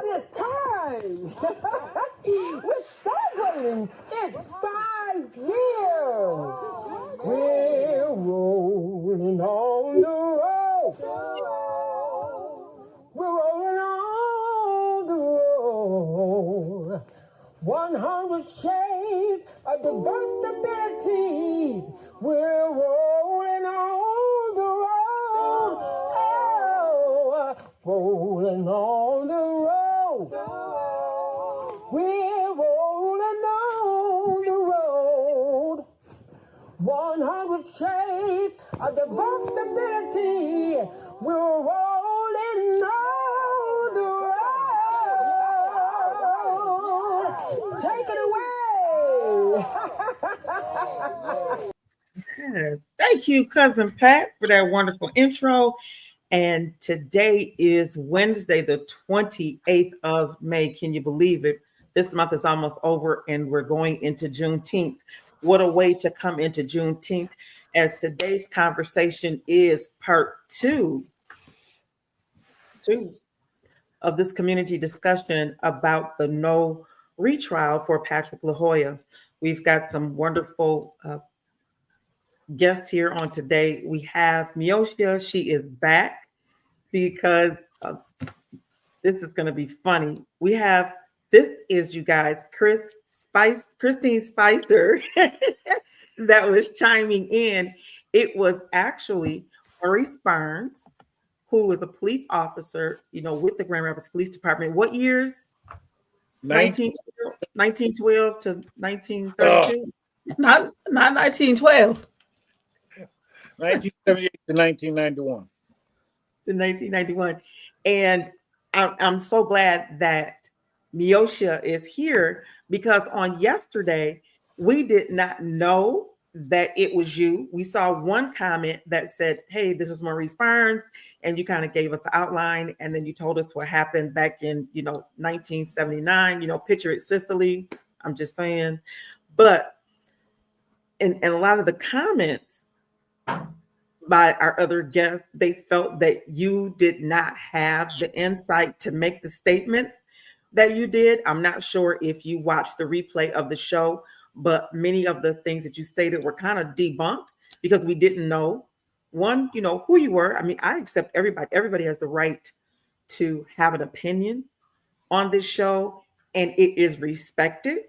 It's time. We're celebrating. It's 5 years. We're rolling on the road. We're rolling on the road. 100 shades of diversity. We're rolling on the road. Oh, rolling on the road. We're rolling on the road. 100 shades of diversity. We're rolling on the road. Take it away. Thank you, Cousin Pat, for that wonderful intro. And today is Wednesday, the 28th of May. Can you believe it? This month is almost over and we're going into Juneteenth. What a way to come into Juneteenth, as today's conversation is part two of this community discussion about the no retrial for Patrick LYOYA. We've got some wonderful guests here on today. We have Miosha. She is back because this is going to be funny. This is, you guys, Christine Spicer that was chiming in. It was actually Maurice Barnes, who was a police officer, with the Grand Rapids Police Department. What years? 1912 to 1932? Not 1912. 1978 to 1991. To 1991. And I'm so glad that Miosha is here, because on yesterday, we did not know that it was you. We saw one comment that said, hey, this is Maurice Barnes. And you kind of gave us the outline. And then you told us what happened back in, 1979, picture it, Sicily. I'm just saying. But, and a lot of the comments by our other guests, they felt that you did not have the insight to make the statements that you did. I'm not sure if you watched the replay of the show, but many of the things that you stated were kind of debunked because we didn't know, one, who you were. I mean, I accept everybody has the right to have an opinion on this show, and it is respected.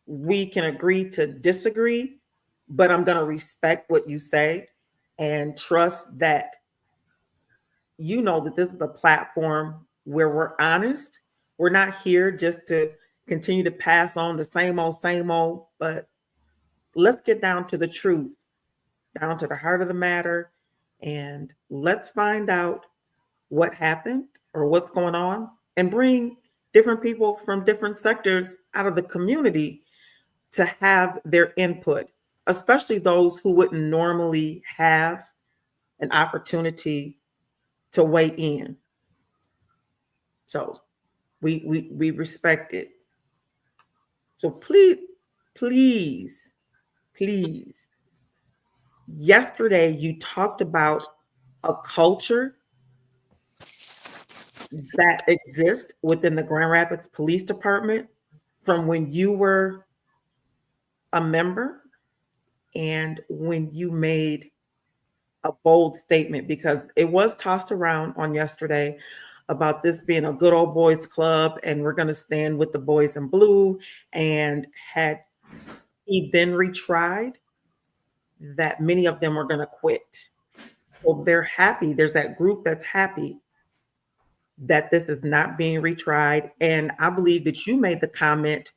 We can agree to disagree, but I'm going to respect what you say and trust that that this is a platform where we're honest. We're not here just to continue to pass on the same old, but let's get down to the truth, down to the heart of the matter, and let's find out what happened or what's going on and bring different people from different sectors out of the community to have their input, especially those who wouldn't normally have an opportunity to weigh in. So we respect it. So please, yesterday you talked about a culture that exists within the Grand Rapids Police Department from when you were a member and when you made a bold statement, because it was tossed around on yesterday about this being a good old boys club and we're going to stand with the boys in blue. And had he been retried, that many of them were going to quit. So they're happy. There's that group that's happy that this is not being retried. And I believe that you made the comment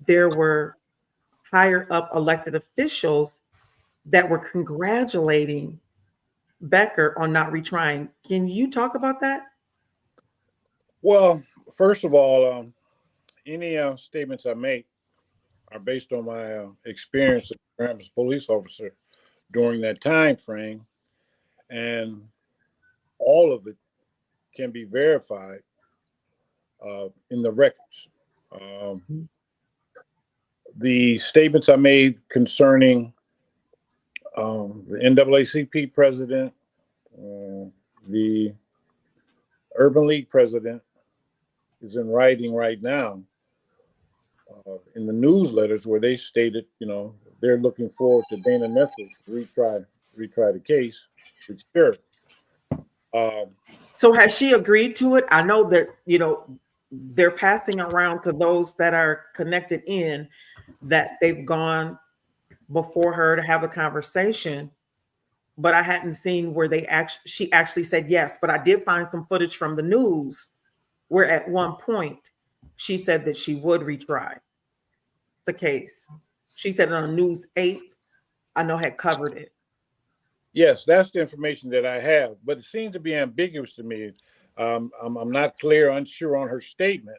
there were higher up elected officials that were congratulating Becker on not retrying. Can you talk about that? Well, first of all, any statements I make are based on my experience as a police officer during that time frame, and all of it can be verified in the records. The statements I made concerning the NAACP president, the Urban League president, is in writing right now in the newsletters where they stated, they're looking forward to Dana Nessel retry the case with sheriff. So has she agreed to it? I know that, they're passing around to those that are connected in that they've gone before her to have a conversation, but I hadn't seen where she actually said yes. But I did find some footage from the news where at one point she said that she would retry the case. She said it on News 8, I know had covered it. Yes, that's the information that I have, but it seems to be ambiguous to me. I'm not unsure on her statement.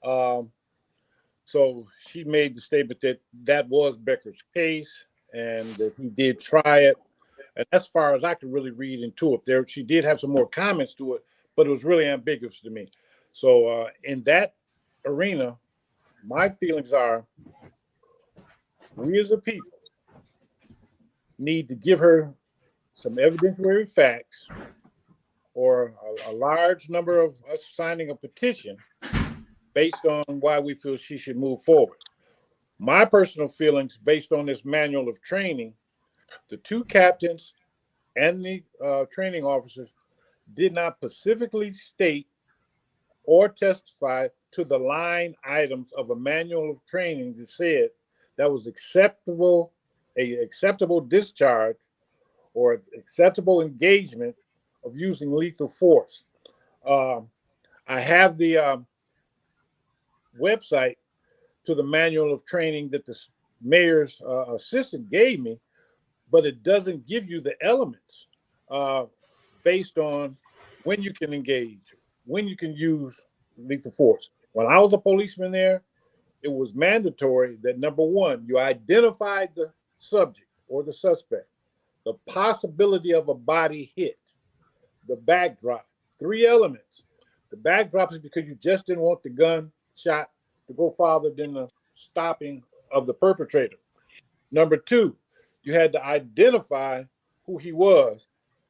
So she made the statement that was Becker's case and that he did try it. And as far as I could really read into it, she did have some more comments to it, but it was really ambiguous to me. So in that arena, my feelings are we as a people need to give her some evidentiary facts or a large number of us signing a petition based on why we feel she should move forward. My personal feelings based on this manual of training, the two captains and the training officers did not specifically state or testify to the line items of a manual of training that said that was acceptable discharge or acceptable engagement of using lethal force. I have the website to the manual of training that the mayor's assistant gave me, but it doesn't give you the elements based on when you can engage, when you can use lethal force. When I was a policeman there, it was mandatory that number one, you identified the subject or the suspect, the possibility of a body hit, the backdrop, 3 elements. The backdrop is because you just didn't want the gun shot to go farther than the stopping of the perpetrator. Number 2, you had to identify who he was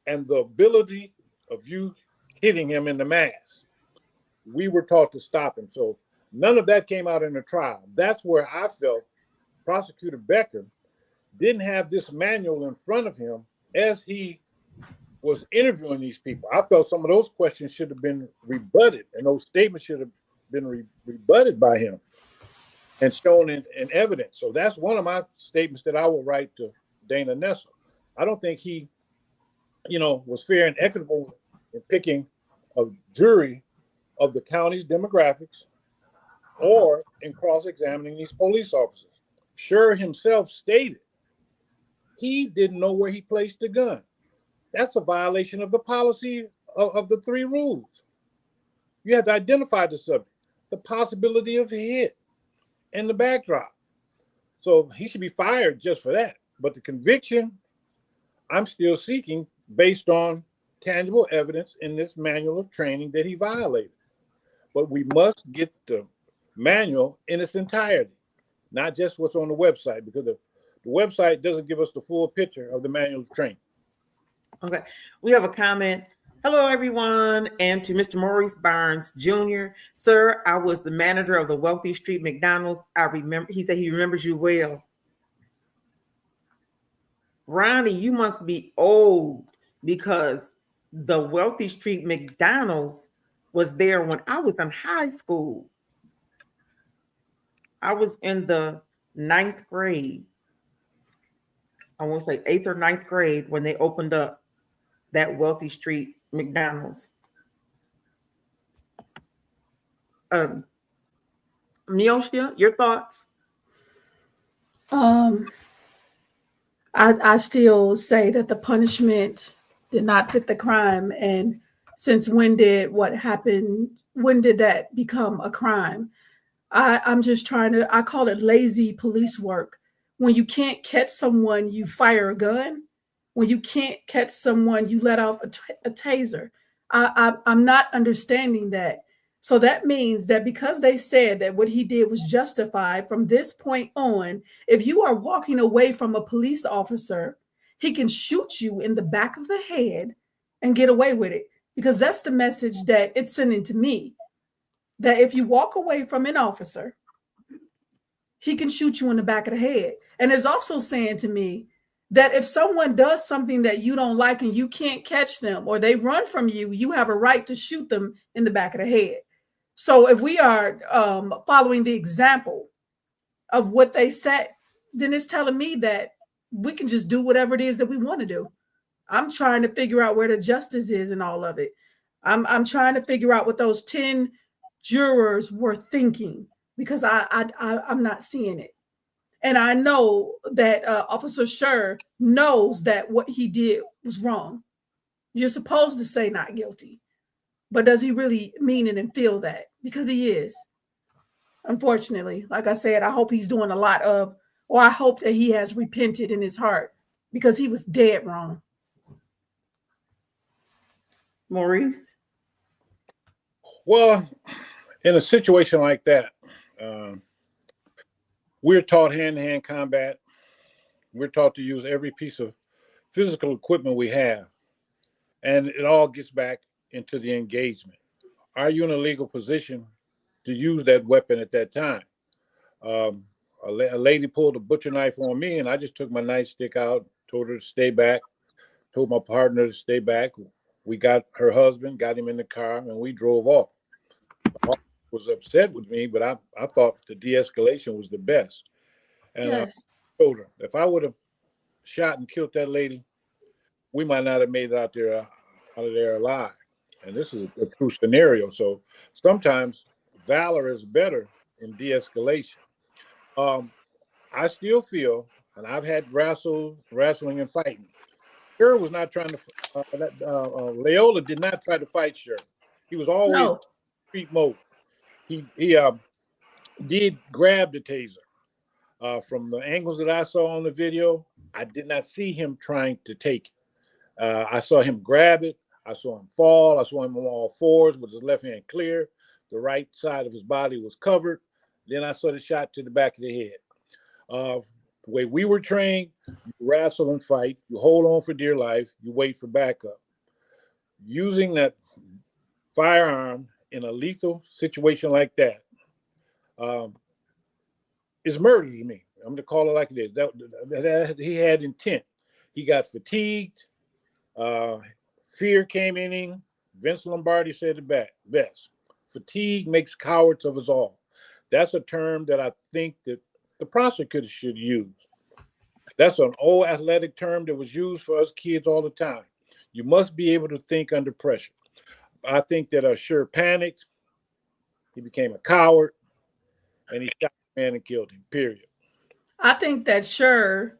and the ability of you hitting him in the mass. We were taught to stop him. So none of that came out in the trial. That's where I felt Prosecutor Becker didn't have this manual in front of him as he was interviewing these people. I felt some of those questions should have been rebutted and those statements should have been rebutted by him and shown in evidence. So that's one of my statements that I will write to Dana Nessel. I don't think he, was fair and equitable in picking a jury of the county's demographics or in cross-examining these police officers. Sure himself stated he didn't know where he placed the gun. That's a violation of the policy of the 3 rules. You have to identify the subject, the possibility of a hit, and the backdrop. So he should be fired just for that. But the conviction, I'm still seeking based on tangible evidence in this manual of training that he violated. But we must get the manual in its entirety, not just what's on the website, because the website doesn't give us the full picture of the manual of training. Okay, we have a comment. Hello, everyone, and to Mr. Maurice Barnes, Jr. Sir, I was the manager of the Wealthy Street McDonald's. I remember, he said he remembers you well. Ronnie, you must be old because the Wealthy Street McDonald's was there when I was in high school. I was in the 9th grade. I want to say 8th or 9th grade when they opened up that Wealthy Street McDonald's. Neosha, your thoughts? I still say that the punishment did not fit the crime. And since when did that become a crime? I'm just trying to, I call it lazy police work. When you can't catch someone, you fire a gun. When you can't catch someone, you let off a taser. I'm not understanding that. So that means that because they said that what he did was justified from this point on, if you are walking away from a police officer, he can shoot you in the back of the head and get away with it, because that's the message that it's sending to me. that if you walk away from an officer, he can shoot you in the back of the head. And it's also saying to me that if someone does something that you don't like and you can't catch them or they run from you, you have a right to shoot them in the back of the head. So if we are following the example of what they said, then it's telling me that we can just do whatever it is that we want to do. I'm trying to figure out where the justice is in all of it. I'm trying to figure out what those 10 jurors were thinking, because I'm not seeing it. And I know that Officer Scher knows that what he did was wrong. You're supposed to say not guilty, but does he really mean it and feel that? Because he is. Unfortunately, like I said, I hope he's doing a lot of, or I hope that he has repented in his heart, because he was dead wrong. Maurice? Well, in a situation like that, we're taught hand-to-hand combat. We're taught to use every piece of physical equipment we have. And it all gets back into the engagement. Are you in a legal position to use that weapon at that time? A lady pulled a butcher knife on me, and I just took my nightstick out, told her to stay back, told my partner to stay back. We got her husband, got him in the car, and we drove off. My wife was upset with me, but I thought the de-escalation was the best. And Yes. I told her, if I would have shot and killed that lady, we might not have made it out of there alive. And this is a true scenario. So sometimes valor is better in de-escalation. I still feel, and I've had wrestling and fighting. Scher was not trying to. LYOYA did not try to fight Scher. He was always in street mode. He did grab the taser. From the angles that I saw on the video, I did not see him trying to take it. I saw him grab it. I saw him fall. I saw him on all fours with his left hand clear. The right side of his body was covered. Then I saw the shot to the back of the head. The way we were trained, you wrestle and fight. You hold on for dear life. You wait for backup. Using that firearm in a lethal situation like that is murder to me. I'm going to call it like it is. That he had intent. He got fatigued. Fear came in him. Vince Lombardi said it best. Fatigue makes cowards of us all. That's a term that I think that the prosecutor should use. That's an old athletic term that was used for us kids all the time. You must be able to think under pressure. I think that Scher panicked. He became a coward, and he shot the man and killed him, period. I think that Scher,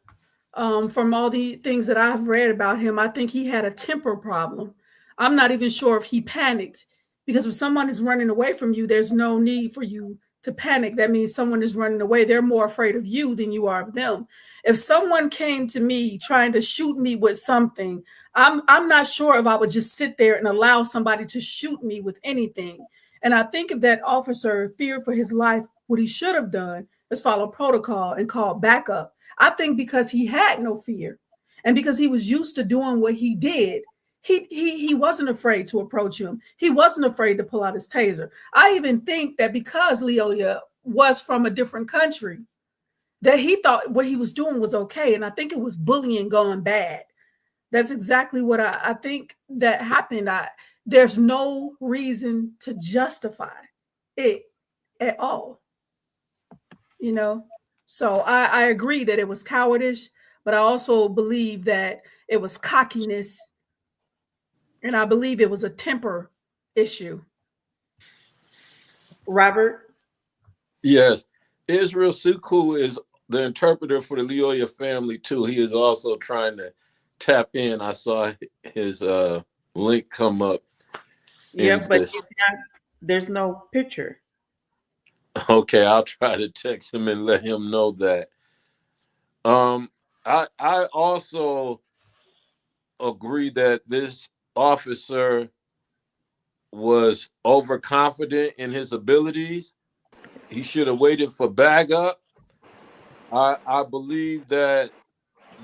from all the things that I've read about him, I think he had a temper problem. I'm not even sure if he panicked, because if someone is running away from you, there's no need for you to panic. That means someone is running away. They're more afraid of you than you are of them. If someone came to me trying to shoot me with something, I'm not sure if I would just sit there and allow somebody to shoot me with anything. And I think if that officer feared for his life, what he should have done is follow protocol and call backup. I think because he had no fear and because he was used to doing what he did, he wasn't afraid to approach him. He wasn't afraid to pull out his taser. I even think that because LYOYA was from a different country, that he thought what he was doing was okay. And I think it was bullying gone bad. That's exactly what I think that happened. There's no reason to justify it at all. You know? So I agree that it was cowardice, but I also believe that it was cockiness. And I believe it was a temper issue. Robert? Yes. Israel Suku is the interpreter for the LYOYA family, too. He is also trying to tap in. I saw his link come up. Yeah, but there's no picture. Okay, I'll try to text him and let him know that. I also agree that this officer was overconfident in his abilities. He should have waited for backup. I believe that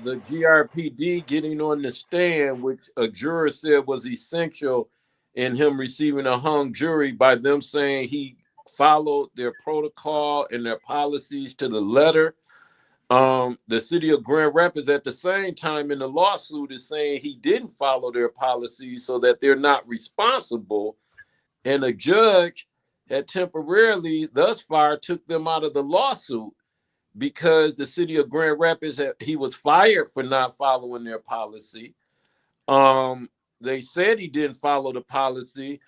the GRPD getting on the stand, which a juror said was essential in him receiving a hung jury, by them saying he followed their protocol and their policies to the letter. The city of Grand Rapids at the same time in the lawsuit is saying he didn't follow their policies, so that they're not responsible. And a judge had temporarily thus far took them out of the lawsuit because the city of Grand Rapids, he was fired for not following their policy. They said he didn't follow the policy,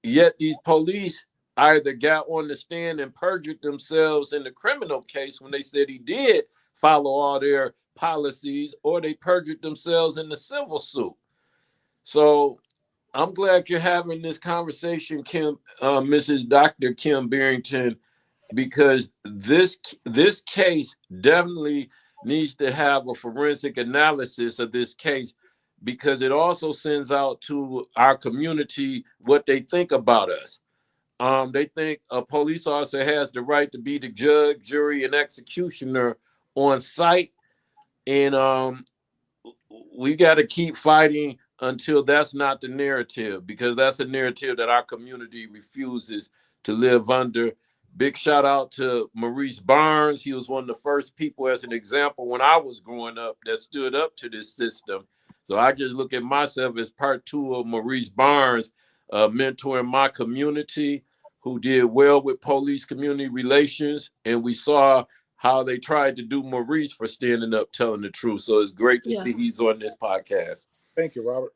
yet these police either got on the stand and perjured themselves in the criminal case when they said he did follow all their policies, or they perjured themselves in the civil suit. So I'm glad you're having this conversation, Kim, Mrs. Dr. Kim Barrington, because this case definitely needs to have a forensic analysis of this case, because it also sends out to our community what they think about us. They think a police officer has the right to be the judge, jury, and executioner on site. And we got to keep fighting until that's not the narrative, because that's a narrative that our community refuses to live under. Big shout out to Maurice Barnes. He was one of the first people, as an example, when I was growing up, that stood up to this system. So I just look at myself as part two of Maurice Barnes, mentoring my community, who did well with police community relations. And we saw how they tried to do Maurice for standing up, telling the truth. So it's great to see he's on this podcast. Thank you, Robert.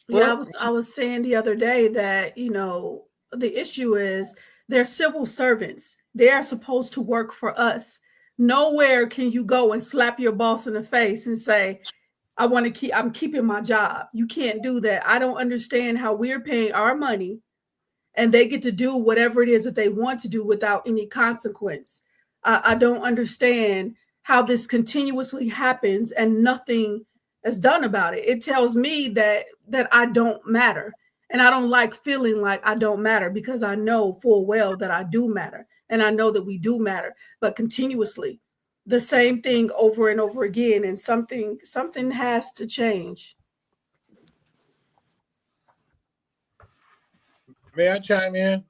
Yeah, I was saying the other day that, you know, the issue is they're civil servants. They are supposed to work for us. Nowhere can you go and slap your boss in the face and say, I'm keeping my job. You can't do that. I don't understand how we're paying our money and they get to do whatever it is that they want to do without any consequence. I don't understand how this continuously happens and nothing is done about it. It tells me that I don't matter. And I don't like feeling like I don't matter, because I know full well that I do matter. And I know that we do matter, but continuously the same thing over and over again. And something has to change. May I chime in?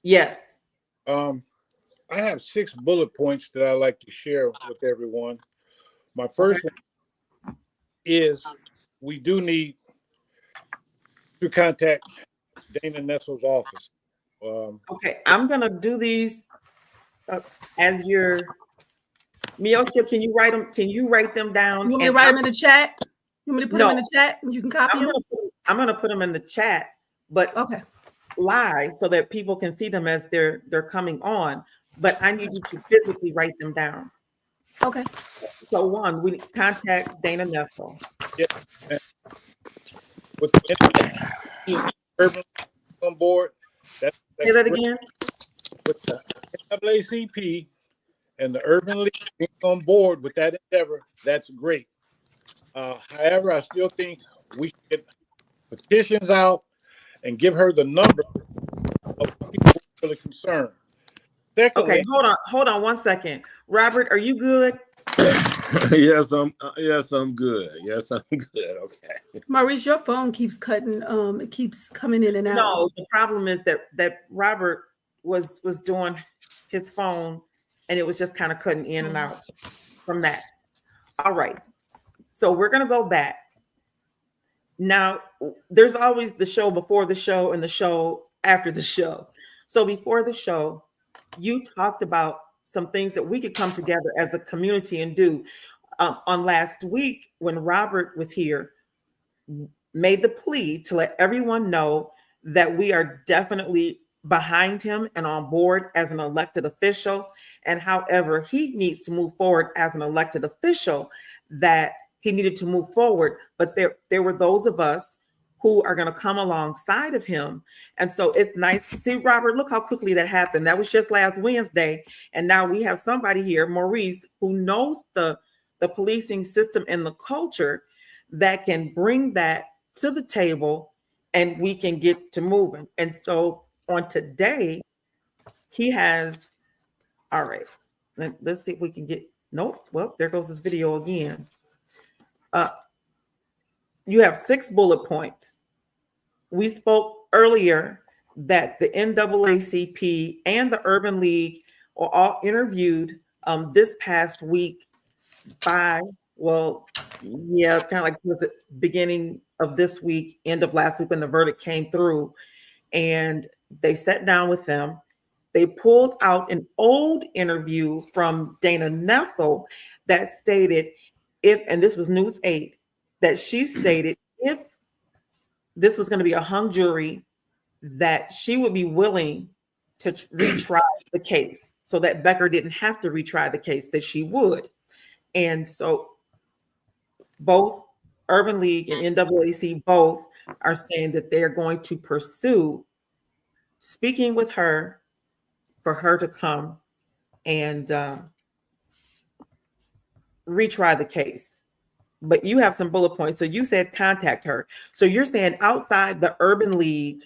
Yes. I have 6 bullet points that I like to share with everyone. My first one is we do need to contact Dana Nessel's office. Okay, I'm gonna do these as your Miosha. Can you write them? Can you write them down? You want me to write them in the chat? You want me to put them in the chat and you can copy them? I'm gonna put them in the chat, but live so that people can see them as they're coming on. But I need you to physically write them down. Okay. So one, we contact Dana Nessel. Yeah. With the urban on board. Say that again. With the NAACP and the Urban League being on board with that endeavor, that's great. However, I still think we should get petitions out and give her the number of people who are really concerned. Secondly, Okay, hold on 1 second. Robert, are you good? Yes, I'm good. Yes, I'm good. Okay. Maurice, your phone keeps cutting. It keeps coming in and out. No, the problem is that Robert was doing his phone and it was just kind of cutting in and out from that. All right. So we're gonna go back. Now, there's always the show before the show and the show after the show. So before the show, you talked about some things that we could come together as a community and do. On last week, when Robert was here, made the plea to let everyone know that we are definitely behind him and on board as an elected official. And however he needs to move forward as an elected official, that he needed to move forward. But there were those of us who are going to come alongside of him. And so it's nice to see, Robert, look how quickly that happened. That was just last Wednesday. And now we have somebody here, Maurice, who knows the policing system and the culture that can bring that to the table and we can get to moving. And so on today, he has, all right, let's see if we can get, nope, well, there goes this video again. You have 6 bullet points. We spoke earlier that the NAACP and the Urban League were all interviewed this past week by, well, yeah, it's kind of like, was it beginning of this week, end of last week when the verdict came through, and they sat down with them. They pulled out an old interview from Dana Nessel that stated, if, and this was News 8, that she stated if this was going to be a hung jury, that she would be willing to retry the case so that Becker didn't have to retry the case, that she would. And so both Urban League and NAAC both are saying that they're going to pursue speaking with her for her to come and retry the case. But you have some bullet points. So you said contact her. So you're saying outside the Urban League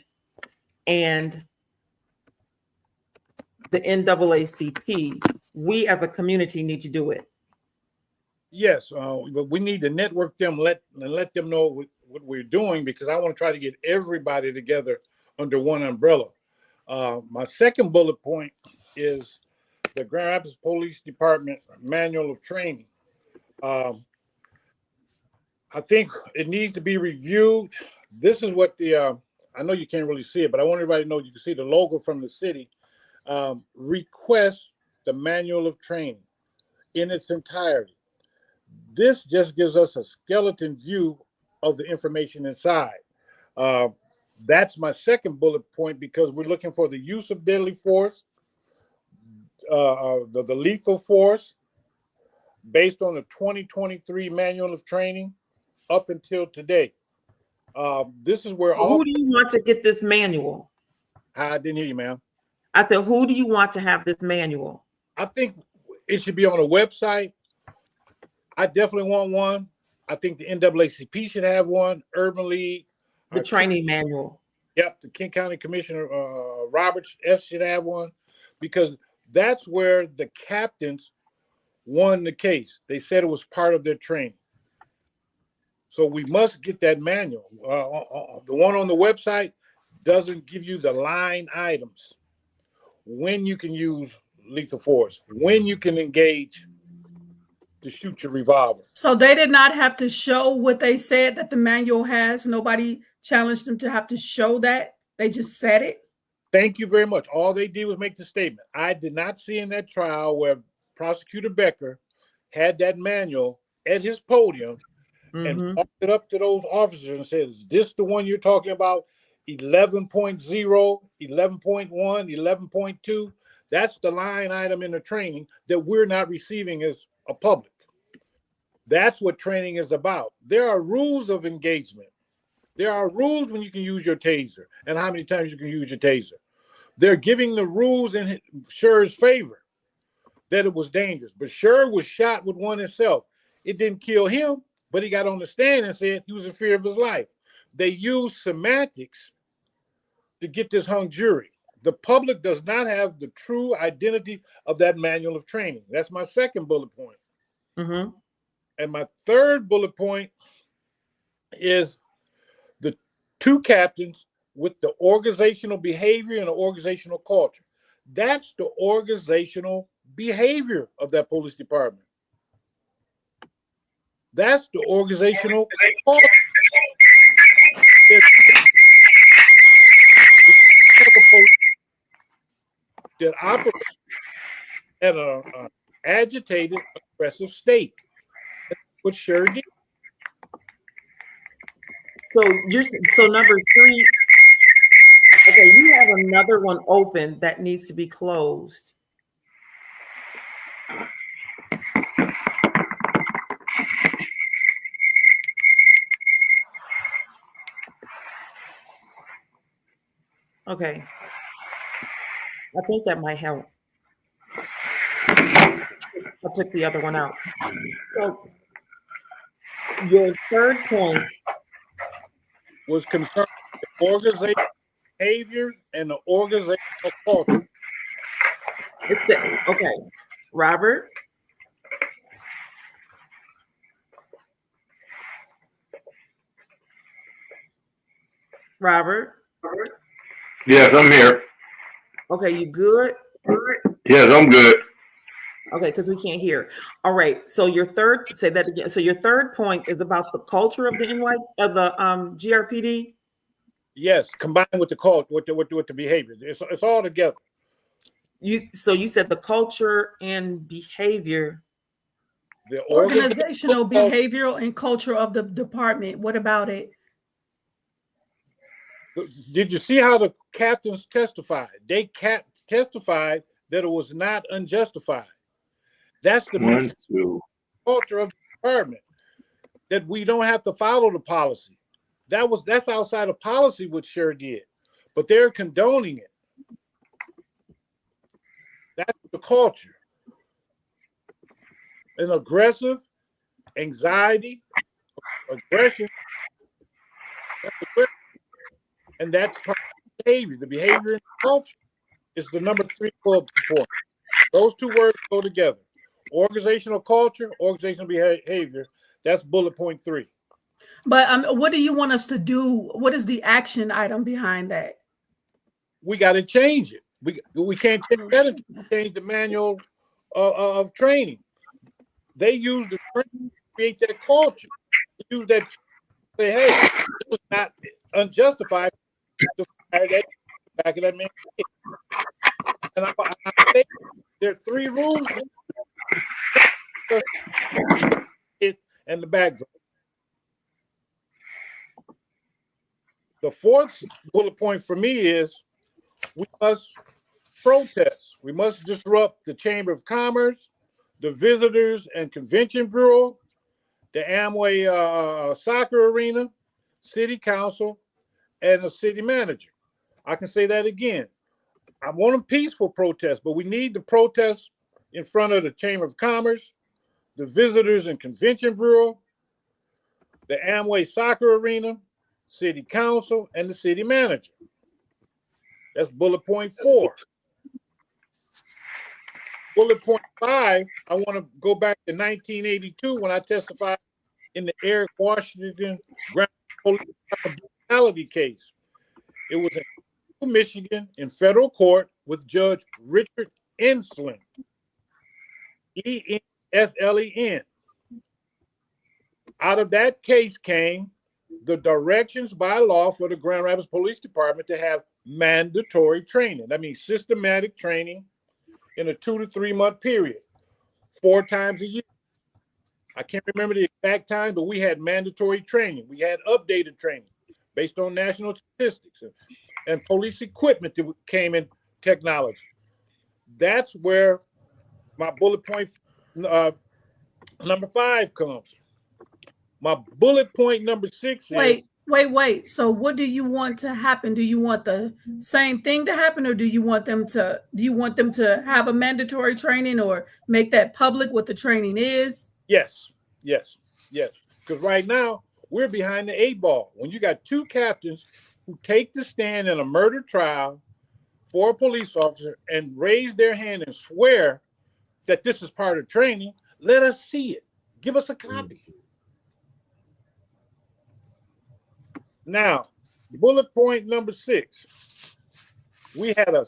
and the NAACP, we as a community need to do it. Yes, but we need to network them, let them know what we're doing, because I want to try to get everybody together under one umbrella. My second bullet point is the Grand Rapids Police Department Manual of Training. I think it needs to be reviewed. This is what the, I know you can't really see it, but I want everybody to know, you can see the logo from the city. Request the Manual of Training in its entirety. This just gives us a skeleton view of the information inside. That's my second bullet point, because we're looking for the use of deadly force, the lethal force, based on the 2023 Manual of Training up until today. This is where who do you want to get this manual? I didn't hear you, ma'am. I said, who do you want to have this manual? I think it should be on a website. I definitely want one. I think the NAACP should have one. Urban League. The training manual. Yep, the King County Commissioner Roberts S should have one, because that's where the captains won the case. They said it was part of their training. So we must get that manual. The one on the website doesn't give you the line items, when you can use lethal force, when you can engage to shoot your revolver. So they did not have to show what they said that the manual has. Nobody challenged them to have to show that. They just said it. Thank you very much. All they did was make the statement. I did not see in that trial where Prosecutor Becker had that manual at his podium and walked it up to those officers and said, is this the one you're talking about? 11.0, 11.1, 11.2. That's the line item in the training that we're not receiving as a public. That's what training is about. There are rules of engagement. There are rules when you can use your taser and how many times you can use your taser. They're giving the rules in Sher's favor, that it was dangerous. But Sher was shot with one himself. It didn't kill him, but he got on the stand and said he was in fear of his life. They used semantics to get this hung jury. The public does not have the true identity of that manual of training. That's my second bullet point. And my third bullet point is the two captains with the organizational behavior and the organizational culture. That's the organizational behavior of that police department. That's the organizational culture. That operates at an agitated, aggressive state. That's what Sher did. So number 3. Okay, you have another one open that needs to be closed. Okay. I think that might help. I took the other one out. So your third point was concerned with the organizational behavior and the organizational culture. Okay, Robert. Yes, I'm here. Okay, you good? Yes, I'm good. Okay, because we can't hear. All right. So your third, say that again. So your third point is about the culture of the GRPD. Yes, combined with the culture, with the behavior. It's all together. You said the culture and behavior. The Organizational, behavioral, and culture of the department. What about it? Did you see how the captains testified? They testified that it was not unjustified. That's the culture of the department, that we don't have to follow the policy. That's outside of policy, which sure did, but they're condoning it. That's the culture. An aggressive, anxiety, aggression, and that's part of the behavior. The behavior and culture is the number 3 bullet point. Those two words go together. Organizational culture, organizational behavior. That's bullet point 3. But what do you want us to do? What is the action item behind that? We got to change it. We can't change that until we change the manual of training. They use the training to create that culture. They use that to say, hey, it was not unjustified to fire that back of that man. And I say there are 3 rules and the background. The 4th bullet point for me is we must protest. We must disrupt the Chamber of Commerce, the Visitors and Convention Bureau, the Amway soccer arena, City Council, and the city manager. I can say that again. I want a peaceful protest, but we need to protest in front of the Chamber of Commerce, the Visitors and Convention Bureau, the Amway soccer arena, City Council, and the city manager. That's bullet point 4. Bullet point 5, I want to go back to 1982 when I testified in the Eric Washington Grand Police brutality case. It was in Michigan in federal court with Judge Richard Enslen, Enslen. Out of that case came the directions by law for the Grand Rapids Police Department to have mandatory training. That means systematic training in a 2 to 3 month period, 4 times a year. I can't remember the exact time, but we had mandatory training. We had updated training based on national statistics and police equipment that came in technology. That's where my bullet point number 5 comes. My bullet point number 6 is wait. So what do you want to happen? Do you want the same thing to happen, or do you want them to have a mandatory training or make that public what the training is? Yes. Because right now we're behind the 8 ball. When you got 2 captains who take the stand in a murder trial for a police officer and raise their hand and swear that this is part of training, let us see it. Give us a copy. Now, bullet point number 6. We had a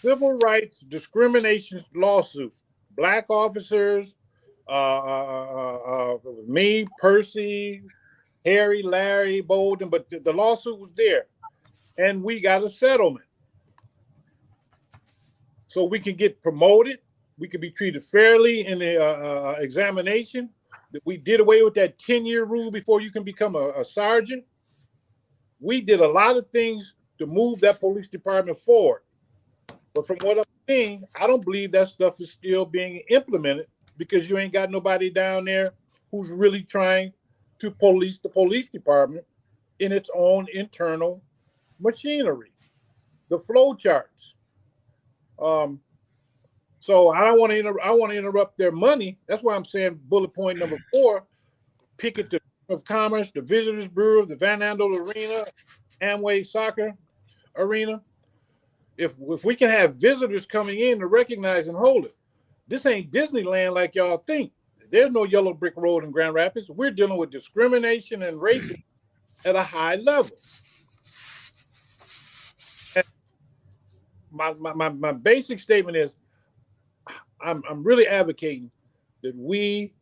civil rights discrimination lawsuit. Black officers, me, Percy, Harry, Larry, Bolden, but the lawsuit was there. And we got a settlement. So we can get promoted. We can be treated fairly in the examination. We did away with that 10-year rule before you can become a sergeant. We did a lot of things to move that police department forward. But from what I'm seeing, I don't believe that stuff is still being implemented because you ain't got nobody down there who's really trying to police the police department in its own internal machinery, the flow charts. So I want to interrupt their money. That's why I'm saying bullet point number 4, picket the of Commerce, the Visitors Bureau, the Van Andel Arena, Amway Soccer Arena. If we can have visitors coming in to recognize and hold it, this ain't Disneyland like y'all think. There's no yellow brick road in Grand Rapids. We're dealing with discrimination and racism at a high level. my basic statement is I'm really advocating that we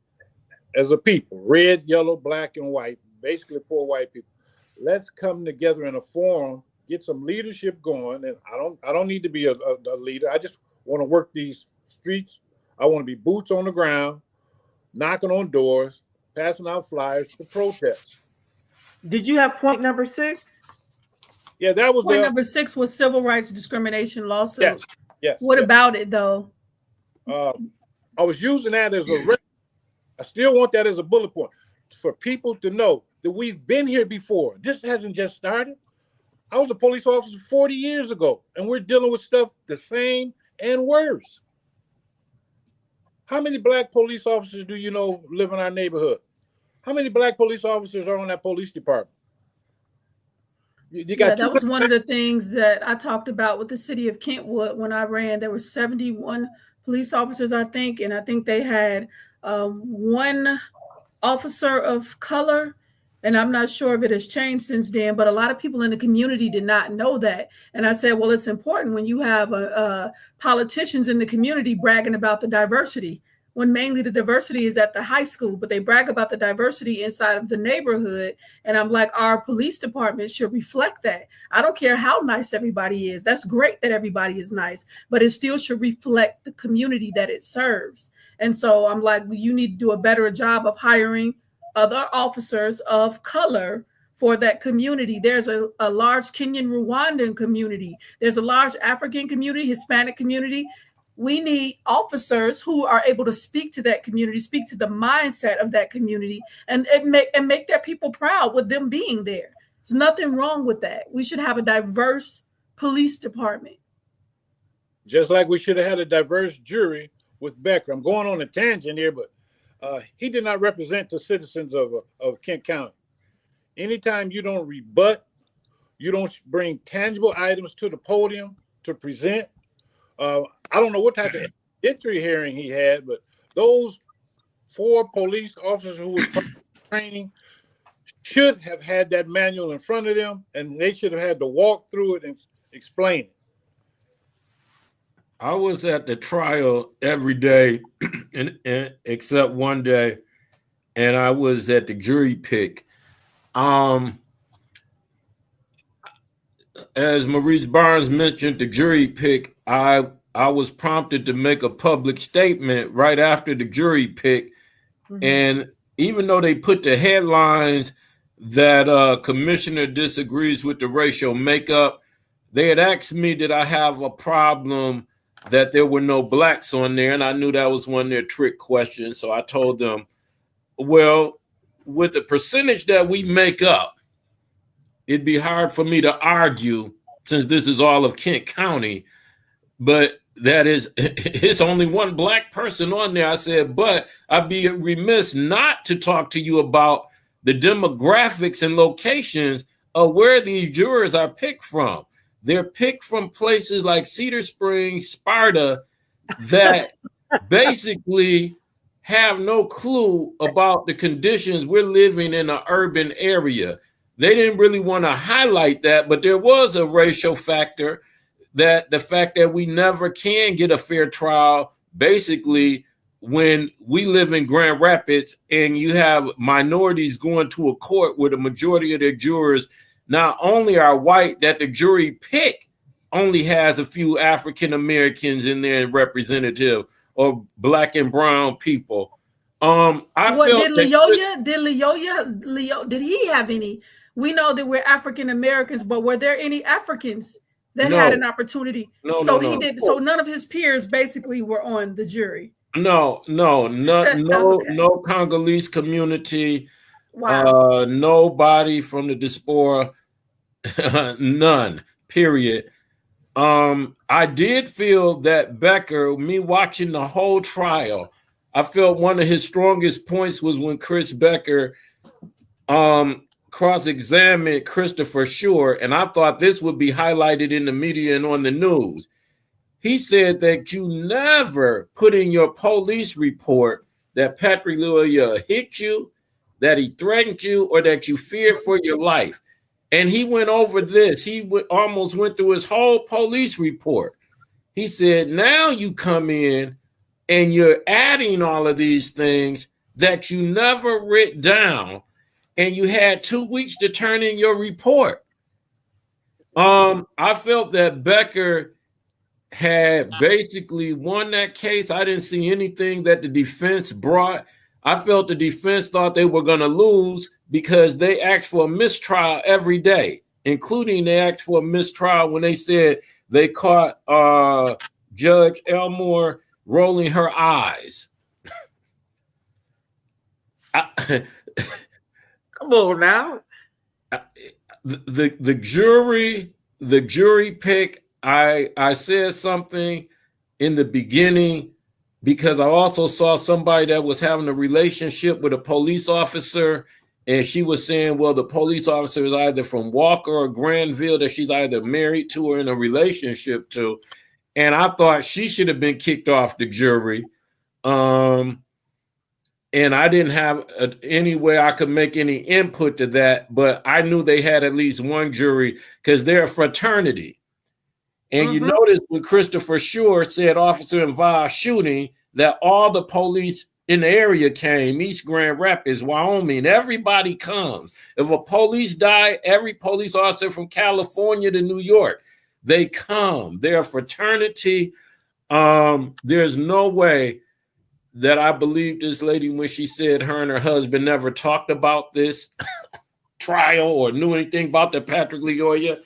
as a people, red, yellow, black, and white, basically poor white people, let's come together in a forum, get some leadership going. And I don't need to be a leader. I just want to work these streets. I want to be boots on the ground, knocking on doors, passing out flyers to protest. Did you have point number 6? Yeah, that was point number 6 was civil rights discrimination lawsuit. Yes. Yes. What about it though? I was using that as a. I still want that as a bullet point for people to know that we've been here before. This hasn't just started. I was a police officer 40 years ago, and we're dealing with stuff the same and worse. How many black police officers do you know live in our neighborhood? How many black police officers are on that police department? You got that was one of the things that I talked about with the city of Kentwood when I ran. There were 71 police officers, I think, and I think they had one officer of color, and I'm not sure if it has changed since then, but a lot of people in the community did not know that. And I said, well, it's important when you have politicians in the community bragging about the diversity, when mainly the diversity is at the high school, but they brag about the diversity inside of the neighborhood. And I'm like, our police department should reflect that. I don't care how nice everybody is. That's great that everybody is nice, but it still should reflect the community that it serves. And so I'm like, well, you need to do a better job of hiring other officers of color for that community. There's a large Kenyan Rwandan community. There's a large African community, Hispanic community. We need officers who are able to speak to that community, speak to the mindset of that community, and make their people proud with them being there. There's nothing wrong with that. We should have a diverse police department. Just like we should have had a diverse jury with Becker. I'm going on a tangent here, but he did not represent the citizens of Kent County. Anytime you don't rebut, you don't bring tangible items to the podium to present. I don't know what type of entry hearing he had, but those 4 police officers who were training should have had that manual in front of them, and they should have had to walk through it and explain it. I was at the trial every day, except one day, and I was at the jury pick. As Maurice Barnes mentioned, the jury pick, I was prompted to make a public statement right after the jury pick. Mm-hmm. And even though they put the headlines that commissioner disagrees with the racial makeup, they had asked me, did I have a problem that there were no blacks on there? And I knew that was one of their trick questions. So I told them, well, with the percentage that we make up, it'd be hard for me to argue, since this is all of Kent County, but that is, it's only one black person on there. I said, but I'd be remiss not to talk to you about the demographics and locations of where these jurors are picked from. They're picked from places like Cedar Springs, Sparta, that basically have no clue about the conditions we're living in an urban area. They didn't really want to highlight that, but there was a racial factor, that the fact that we never can get a fair trial, basically, when we live in Grand Rapids and you have minorities going to a court where the majority of their jurors not only are white, that the jury pick only has a few African Americans in there representative, or black and brown people. Did LYOYA, did he have any? We know that we're African Americans, but were there any Africans that had an opportunity? So none of his peers basically were on the jury. No, okay. No Congolese community. Wow. Nobody from the diaspora, none, period. I did feel that Becker, me watching the whole trial, I felt one of his strongest points was when Chris Becker cross-examined Christopher Shore, and I thought this would be highlighted in the media and on the news. He said that you never put in your police report that Patrick LYOYA hit you, that he threatened you, or that you feared for your life. And he went over this. He almost went through his whole police report. He said, now you come in and you're adding all of these things that you never writ down, and you had 2 weeks to turn in your report. I felt that Becker had basically won that case. I didn't see anything that the defense brought. I felt the defense thought they were going to lose because they asked for a mistrial every day, including they asked for a mistrial when they said they caught Judge Elmore rolling her eyes. Come on now. The jury pick, I said something in the beginning because I also saw somebody that was having a relationship with a police officer, and she was saying, well, the police officer is either from Walker or Granville that she's either married to or in a relationship to. And I thought she should have been kicked off the jury. And I didn't have any way I could make any input to that, but I knew they had at least one jury because they're a fraternity. And you notice when Christopher Shore said officer involved shooting, that all the police in the area came, East Grand Rapids, Wyoming, everybody comes. If a police die, every police officer from California to New York, they come. They're a fraternity. There's no way that I believe this lady when she said her and her husband never talked about this trial or knew anything about the Patrick LYOYA.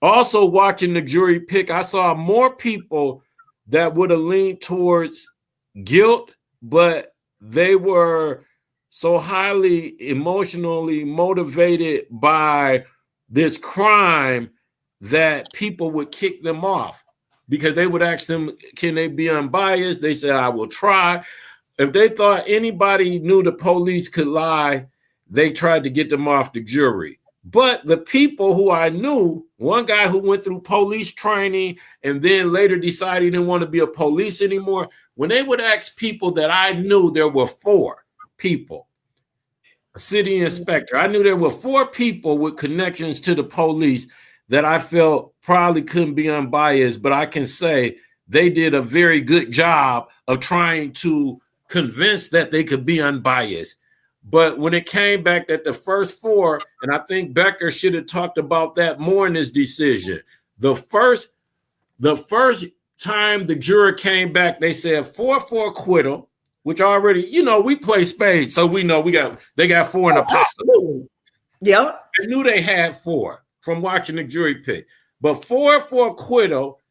Also watching the jury pick, I saw more people that would have leaned towards guilt, but they were so highly emotionally motivated by this crime that people would kick them off. Because they would ask them, can they be unbiased? They said, I will try. If they thought anybody knew the police could lie, they tried to get them off the jury. But the people who I knew, one guy who went through police training and then later decided he didn't want to be a police anymore, when they would ask people that I knew, there were 4 people, a city inspector. I knew there were 4 people with connections to the police that I felt probably couldn't be unbiased, but I can say they did a very good job of trying to convince that they could be unbiased. But when it came back that the first 4, and I think Becker should have talked about that more in his decision, the first time the juror came back, they said 4 for acquittal, which already, we play spades, so we know they got 4 in the possible. Yeah. I knew they had 4. From watching the jury pick, but 4 for acquittal,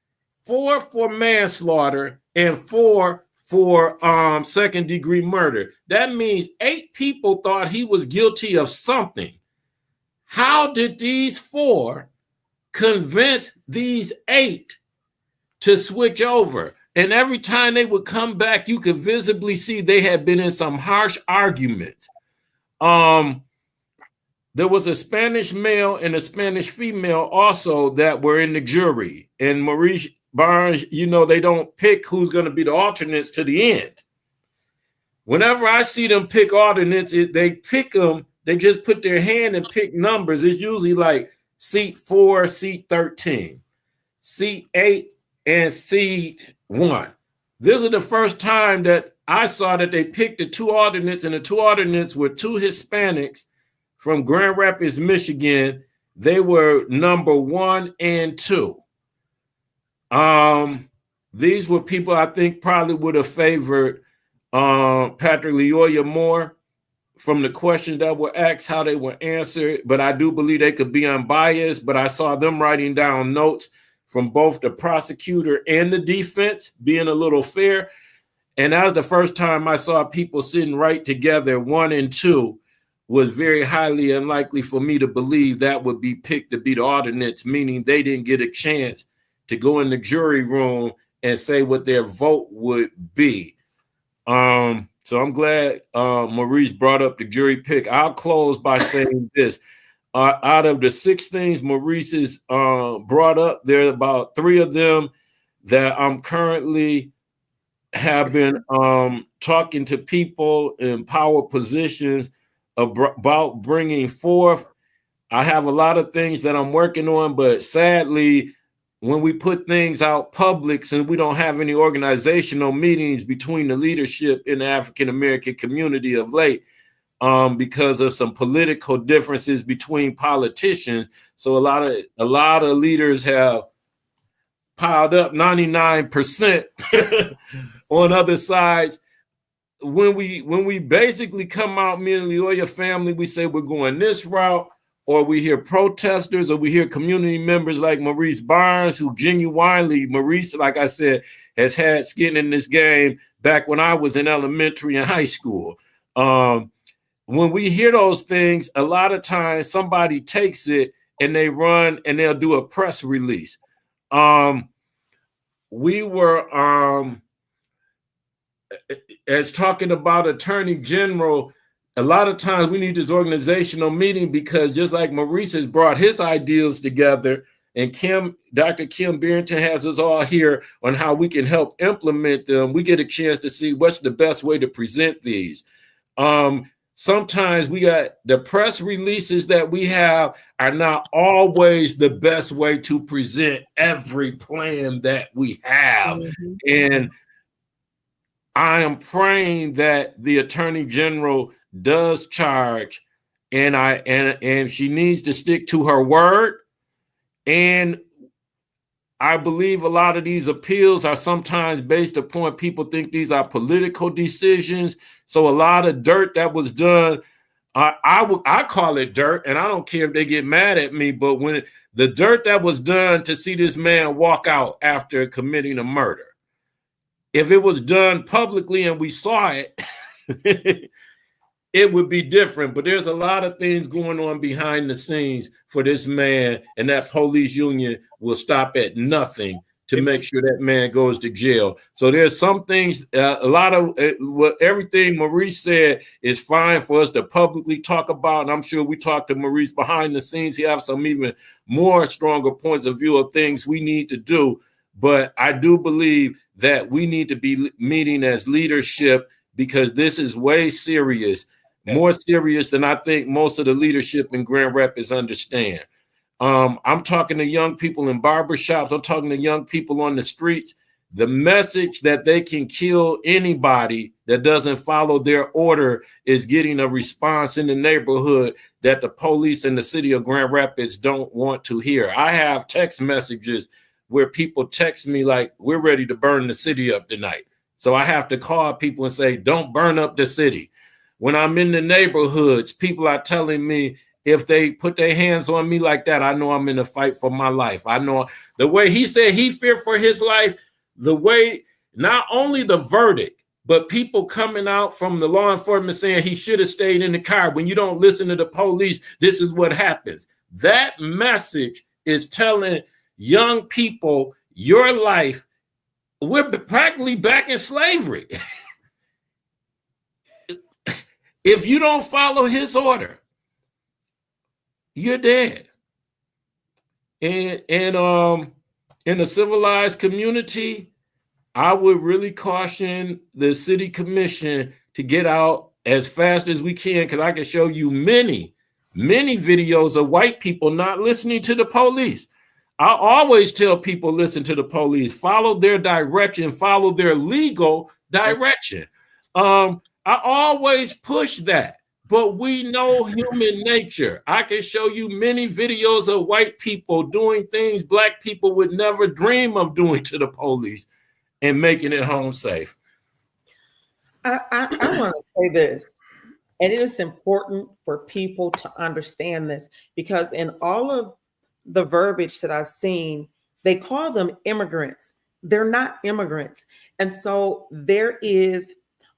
4 for manslaughter, and 4 for second-degree murder. That means 8 people thought he was guilty of something. How did these 4 convince these 8 to switch over? And every time they would come back, you could visibly see they had been in some harsh arguments. There was a Spanish male and a Spanish female also that were in the jury. And Maurice Barnes, they don't pick who's going to be the alternates to the end. Whenever I see them pick alternates, they pick them, they just put their hand and pick numbers. It's usually like seat 4, seat 13, seat 8, and seat 1. This is the first time that I saw that they picked the 2 alternates, and the 2 alternates were 2 Hispanics from Grand Rapids, Michigan. They were number 1 and 2. These were people I think probably would have favored Patrick LYOYA more from the questions that were asked, how they were answered. But I do believe they could be unbiased. But I saw them writing down notes from both the prosecutor and the defense, being a little fair. And that was the first time I saw people sitting right together, 1 and 2. Was very highly unlikely for me to believe that would be picked to be the alternates, meaning they didn't get a chance to go in the jury room and say what their vote would be. So I'm glad Maurice brought up the jury pick. I'll close by saying this. Out of the 6 things Maurice has brought up, there are about 3 of them that I'm currently have been talking to people in power positions about bringing forth. I have a lot of things that I'm working on, but sadly, when we put things out public, since we don't have any organizational meetings between the leadership in the African American community of late, because of some political differences between politicians. So a lot of leaders have piled up 99% on other sides. When we basically come out, me and LYOYA family, we say we're going this route, or we hear protesters, or we hear community members like Maurice Barnes, who genuinely, Maurice, like I said, has had skin in this game back when I was in elementary and high school. When we hear those things, a lot of times somebody takes it and they run and they'll do a press release. We were, as talking about Attorney General, a lot of times we need this organizational meeting, because just like Maurice has brought his ideals together, and Dr. Kim Barrington has us all here on how we can help implement them, we get a chance to see what's the best way to present these. Sometimes we got the press releases that we have are not always the best way to present every plan that we have. Mm-hmm. And I am praying that the Attorney General does charge, and she needs to stick to her word. And I believe a lot of these appeals are sometimes based upon people think these are political decisions. So a lot of dirt that was done, I call it dirt, and I don't care if they get mad at me, but when the dirt that was done to see this man walk out after committing a murder, if it was done publicly and we saw it, it would be different. But there's a lot of things going on behind the scenes for this man, and that police union will stop at nothing to make sure that man goes to jail. So there's some things, a lot of everything Maurice said is fine for us to publicly talk about. And I'm sure we talk to Maurice behind the scenes. He has some even more stronger points of view of things we need to do. But I do believe that we need to be meeting as leadership, because this is way serious, more serious than I think most of the leadership in Grand Rapids understand. I'm talking to young people in barbershops. I'm talking to young people on the streets. The message that they can kill anybody that doesn't follow their order is getting a response in the neighborhood that the police in the city of Grand Rapids don't want to hear. I have text messages where people text me like, we're ready to burn the city up tonight. So I have to call people and say, don't burn up the city. When I'm in the neighborhoods, people are telling me if they put their hands on me like that, I know I'm in a fight for my life. I know the way he said he feared for his life, the way not only the verdict, but people coming out from the law enforcement saying he should have stayed in the car. When you don't listen to the police, this is what happens. That message is telling young people, your life, we're practically back in slavery. If you don't follow his order, you're dead. And in a civilized community, I would really caution the city commission to get out as fast as we can, because I can show you many videos of white people not listening to the police. I always tell people, listen to the police, follow their direction, follow their legal direction. I always push that, but we know human nature. I can show you many videos of white people doing things black people would never dream of doing to the police and making it home safe. I want to say this, and it is important for people to understand this, because in all of the verbiage that I've seen, they call them immigrants. They're not immigrants. And so there is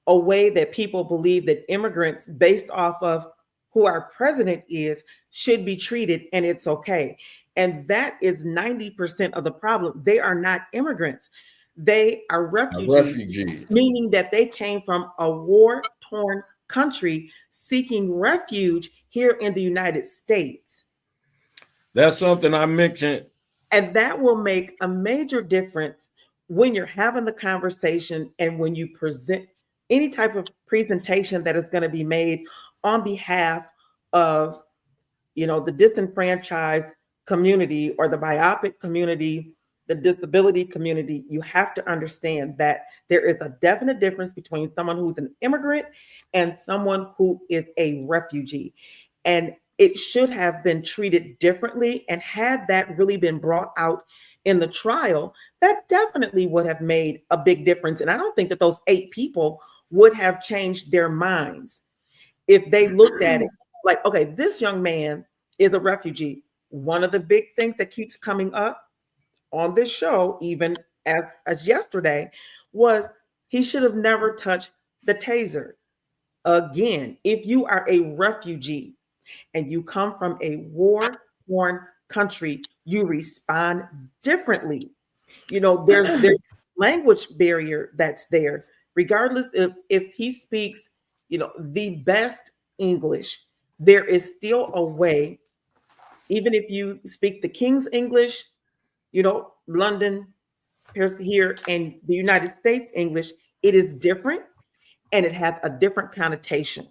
a way that people believe that immigrants, based off of who our president is, should be treated, and it's okay. And that is 90% of the problem. They are not immigrants. They are refugees, meaning that they came from a war-torn country seeking refuge here in the United States. That's something I mentioned. And that will make a major difference when you're having the conversation and when you present any type of presentation that is going to be made on behalf of, the disenfranchised community or the BIPOC community the disability community, you have to understand that there is a definite difference between someone who's an immigrant and someone who is a refugee. And it should have been treated differently. And had that really been brought out in the trial, that definitely would have made a big difference. And I don't think that those 8 people would have changed their minds if they looked at it like, okay, this young man is a refugee. One of the big things that keeps coming up on this show, even as yesterday, was he should have never touched the taser. Again, if you are a refugee and you come from a war-torn country, you respond differently. There's language barrier that's there, regardless if he speaks, the best English, there is still a way, even if you speak the King's English, London, here, and the United States English, it is different and it has a different connotation.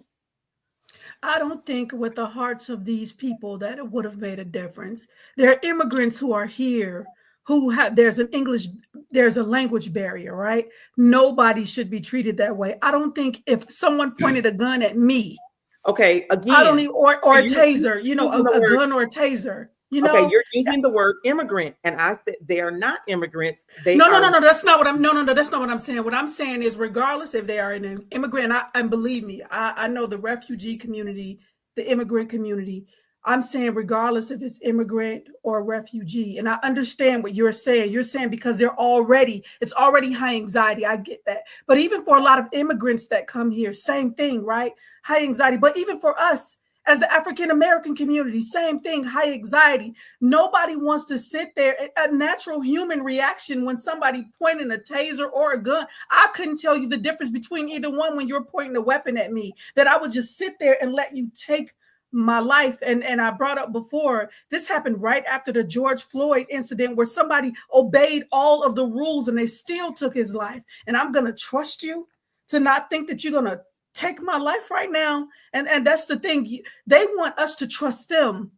I don't think with the hearts of these people that it would have made a difference. There are immigrants who are here who have, there's a language barrier, right? Nobody should be treated that way. I don't think if someone pointed a gun at me, okay, again, I don't need, or a taser, a gun or a taser. Okay, you're using the word immigrant, and I said they are not immigrants. No, that's not what I'm. No, that's not what I'm saying. What I'm saying is, regardless if they are an immigrant, and believe me, I know the refugee community, the immigrant community. I'm saying regardless if it's immigrant or refugee, and I understand what you're saying. You're saying because it's already high anxiety. I get that, but even for a lot of immigrants that come here, same thing, right? High anxiety. But even for us, as the African-American community, same thing, high anxiety. Nobody wants to sit there. A natural human reaction when somebody pointing a taser or a gun. I couldn't tell you the difference between either one when you're pointing a weapon at me, that I would just sit there and let you take my life. And I brought up before, this happened right after the George Floyd incident where somebody obeyed all of the rules and they still took his life. And I'm going to trust you to not think that you're going to take my life right now. And that's the thing. They want us to trust them,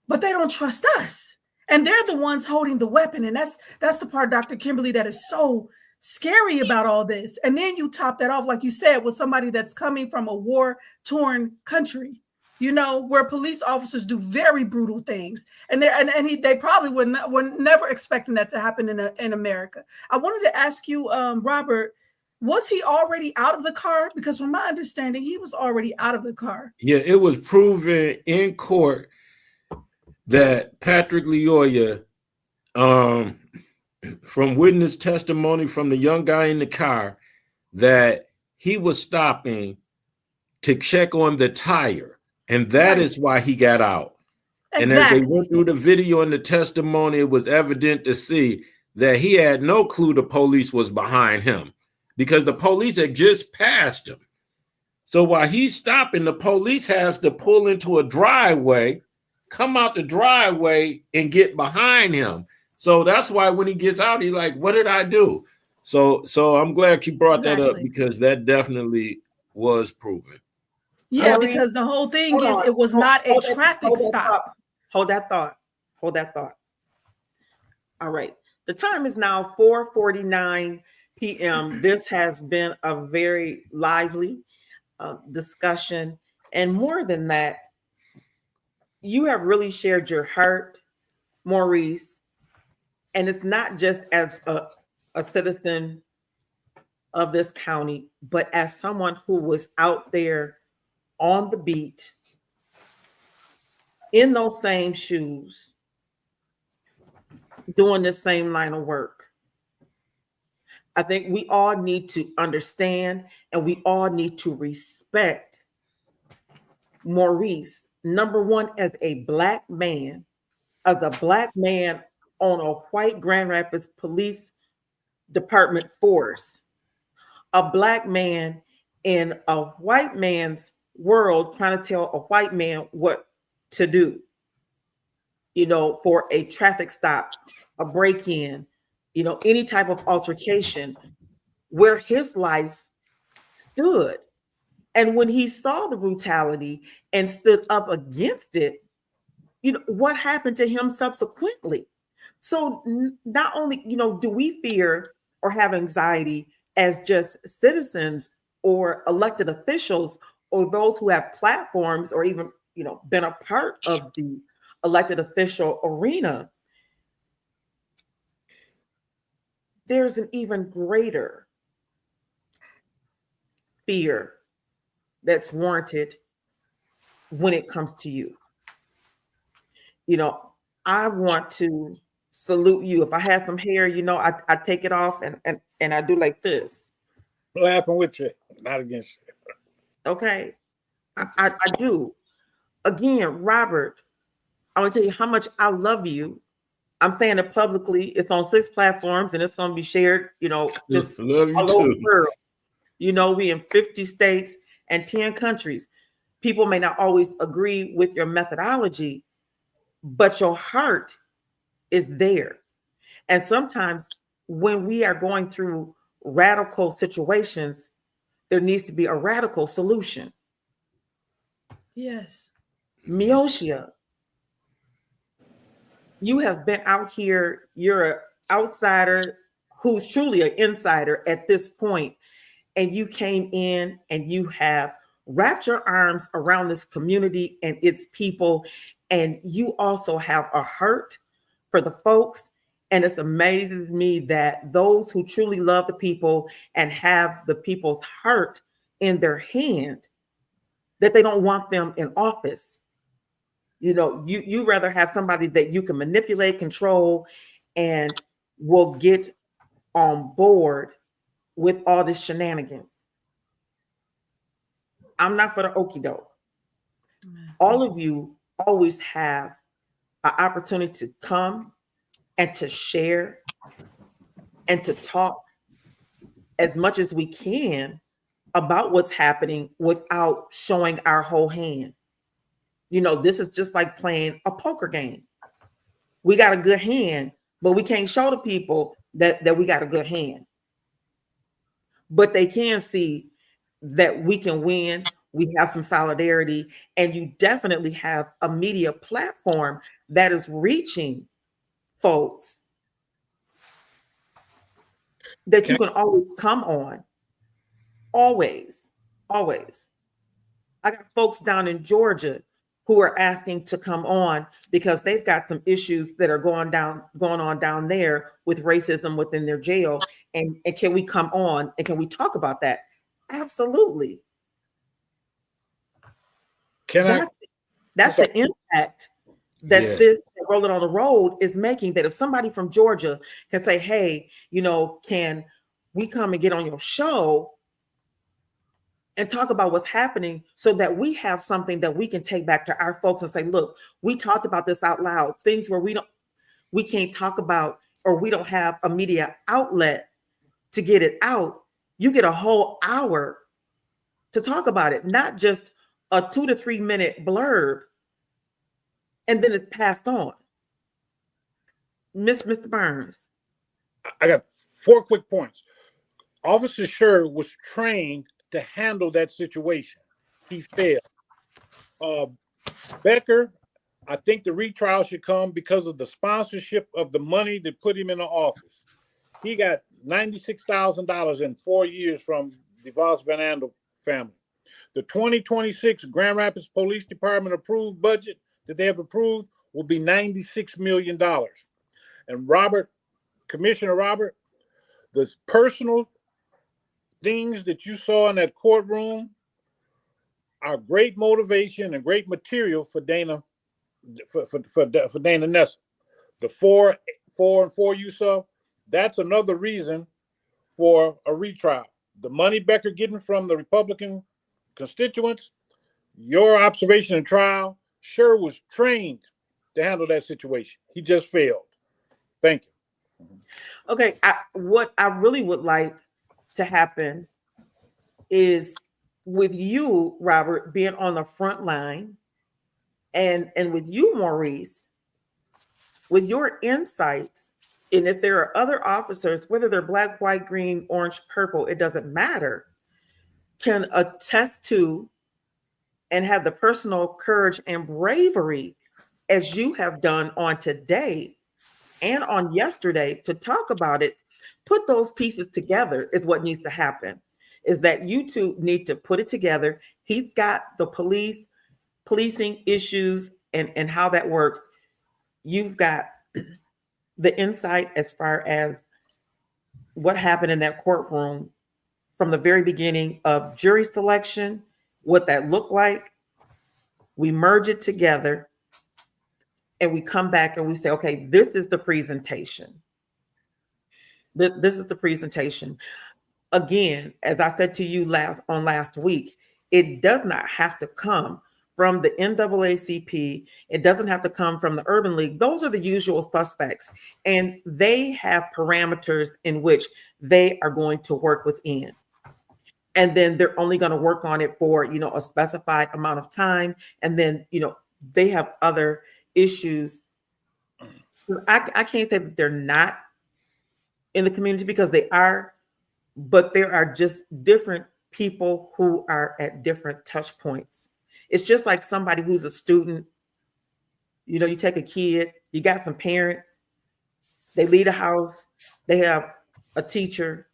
but they don't trust us. And they're the ones holding the weapon. And that's the part, Dr. Kimberly, that is so scary about all this. And then you top that off, like you said, with somebody that's coming from a war-torn country, where police officers do very brutal things. And they probably were never expecting that to happen in America. I wanted to ask you, Robert, was he already out of the car? Because from my understanding, he was already out of the car. Yeah, it was proven in court that Patrick LYOYA, from witness testimony from the young guy in the car, that he was stopping to check on the tire. And that is why he got out. Exactly. And as they went through the video and the testimony, it was evident to see that he had no clue the police was behind him, because the police had just passed him. So while he's stopping, the police has to pull into a driveway, come out the driveway, and get behind him. So that's why when he gets out, he's like, what did I do? So I'm glad you brought that up, because that definitely was proven. Yeah, because the whole thing is it was not a traffic stop. Hold that thought. All right. The time is now 4:49 p.m. This has been a very lively discussion. And more than that, you have really shared your heart, Maurice. And it's not just as a citizen of this county, but as someone who was out there on the beat, in those same shoes, doing the same line of work. I think we all need to understand and we all need to respect Maurice, number one, as a Black man on a white Grand Rapids Police Department force, a Black man in a white man's world trying to tell a white man what to do, for a traffic stop, a break-in, any type of altercation, where his life stood. And when he saw the brutality and stood up against it, what happened to him subsequently? So not only, do we fear or have anxiety as just citizens or elected officials or those who have platforms or even, been a part of the elected official arena, there's an even greater fear that's warranted when it comes to you. I want to salute you. If I have some hair, I take it off and I do like this. Laughing with you, not against you. Okay. I do. Again, Robert, I want to tell you how much I love you. I'm saying it publicly. It's on 6 platforms and it's going to be shared, just love you all over the too. world. We in 50 states and 10 countries. People may not always agree with your methodology, but your heart is there. And sometimes when we are going through radical situations, there needs to be a radical solution. Yes. Miosha, you have been out here. You're an outsider who's truly an insider at this point, and you came in and you have wrapped your arms around this community and its people, and you also have a heart for the folks. And it's amazing to me that those who truly love the people and have the people's heart in their hand, that they don't want them in office. You rather have somebody that you can manipulate, control, and will get on board with all this shenanigans. I'm not for the okie doke. All of you always have an opportunity to come and to share and to talk as much as we can about what's happening without showing our whole hand. This is just like playing a poker game. We got a good hand, but we can't show the people that we got a good hand. But they can see that we can win. We have some solidarity, and you definitely have a media platform that is reaching folks that you can always come on. Always. I got folks down in Georgia who are asking to come on because they've got some issues that are going on down there with racism within their jail. And can we come on and can we talk about that? Absolutely. That's the impact that this Rolling on the Road is making, that if somebody from Georgia can say, hey, can we come and get on your show and talk about what's happening, so that we have something that we can take back to our folks and say, look, we talked about this out loud, things where we can't talk about, or we don't have a media outlet to get it out. You get a whole hour to talk about it, not just a 2 to 3 minute blurb, and then it's passed on. Mr. Barnes. I got 4 quick points. Officer Sher was trained to handle that situation. He failed. Becker, I think the retrial should come because of the sponsorship of the money that put him in the office. He got $96,000 in 4 years from the Voss Van Andel family. The 2026 Grand Rapids Police Department approved budget that they have approved will be $96 million. And Commissioner Robert, the personal things that you saw in that courtroom are great motivation and great material for Dana, for Dana Nessa. The 4 and 4 you saw, that's another reason for a retrial. The money Becker getting from the Republican constituents, your observation and trial, Sher was trained to handle that situation. He just failed. Thank you. Okay, what I really would like to happen is, with you, Robert, being on the front line, and with you, Maurice, with your insights, and if there are other officers, whether they're black, white, green, orange, purple, it doesn't matter, can attest to and have the personal courage and bravery as you have done on today and on yesterday to talk about it, put those pieces together is what needs to happen. Is that you two need to put it together. He's got the policing issues and how that works. You've got the insight as far as what happened in that courtroom from the very beginning of jury selection, what that looked like. We merge it together and we come back and we say, okay, this is the presentation. This is the presentation. Again, as I said to you last week, it does not have to come from the NAACP. It doesn't have to come from the Urban League. Those are the usual suspects, and they have parameters in which they are going to work within. And then they're only going to work on it for, a specified amount of time. And then, they have other issues. I can't say that they're not in the community, because they are, but there are just different people who are at different touch points. It's just like somebody who's a student. You take a kid, you got some parents, they leave a house, they have a teacher,